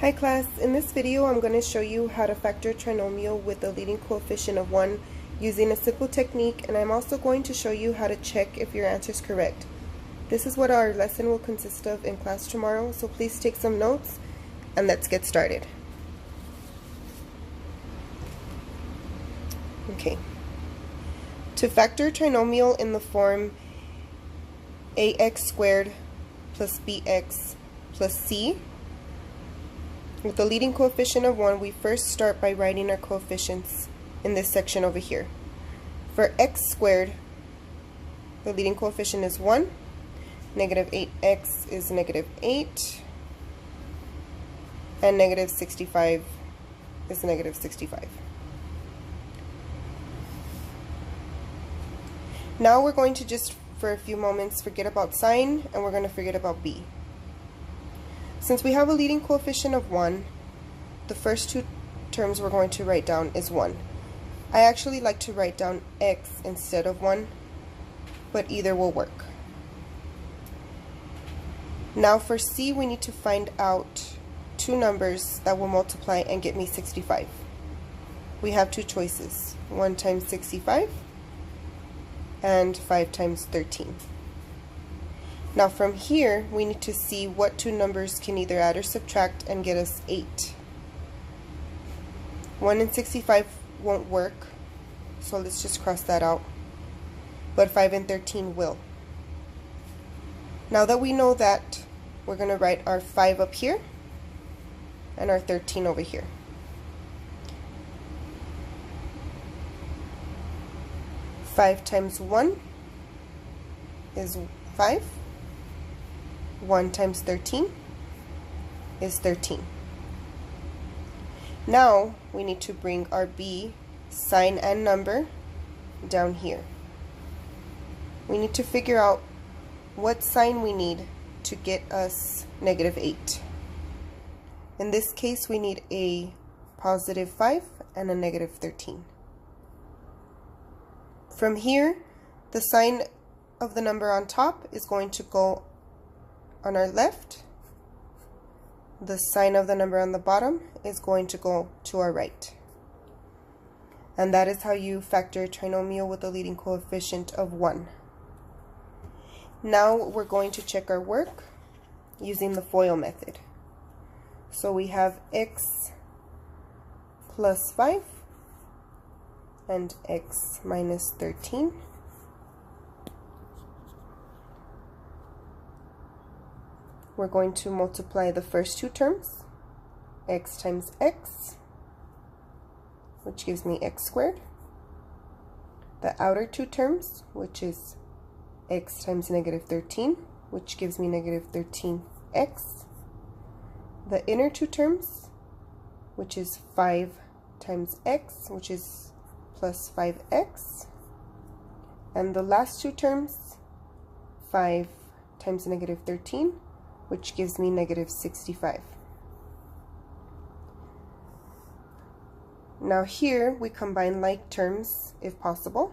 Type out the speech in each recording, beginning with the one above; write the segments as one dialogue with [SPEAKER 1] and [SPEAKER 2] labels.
[SPEAKER 1] Hi class, in this video I'm going to show you how to factor a trinomial with a leading coefficient of 1 using a simple technique, and I'm also going to show you how to check if your answer is correct. This is what our lesson will consist of in class tomorrow, so please take some notes and let's get started. Okay. To factor a trinomial in the form ax squared plus bx plus c, with the leading coefficient of 1, we first start by writing our coefficients in this section over here. For x squared, the leading coefficient is 1, negative 8x is negative 8, and negative 65 is negative 65. Now we're going to just, for a few moments, forget about sign, and we're going to forget about b. Since we have a leading coefficient of 1, the first two terms we're going to write down is 1. I actually like to write down x instead of 1, but either will work. Now for c, we need to find out two numbers that will multiply and get me 65. We have two choices, 1 times 65 and 5 times 13. Now from here, we need to see what two numbers can either add or subtract and get us 8. 1 and 65 won't work, so let's just cross that out. But 5 and 13 will. Now that we know that, we're going to write our 5 up here and our 13 over here. Five times 1 is 5. 1 times 13 is 13. Now we need to bring our b, sign and number, down here. We need to figure out what sign we need to get us negative 8. In this case, we need a positive 5 and a negative 13. From here, the sign of the number on top is going to go on our left. The sign of the number on the bottom is going to go to our right. And that is how you factor a trinomial with a leading coefficient of 1. Now we're going to check our work using the FOIL method. So we have x plus 5 and x minus 13. We're going to multiply the first two terms, x times x, which gives me x squared. The outer two terms, which is x times negative 13, which gives me negative 13x. The inner two terms, which is 5 times x, which is plus 5x. And the last two terms, 5 times negative 13, which gives me negative 65. Now here we combine like terms if possible.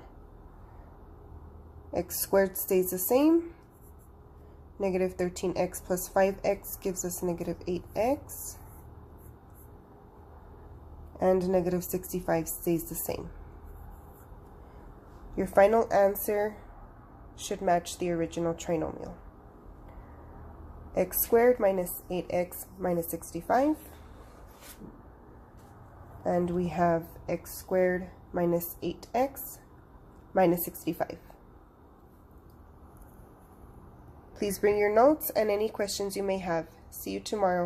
[SPEAKER 1] X squared stays the same. Negative 13x plus 5x gives us negative 8x. And negative 65 stays the same. Your final answer should match the original trinomial. X squared minus 8x minus 65, and we have x squared minus 8x minus 65. Please bring your notes and any questions you may have. See you tomorrow.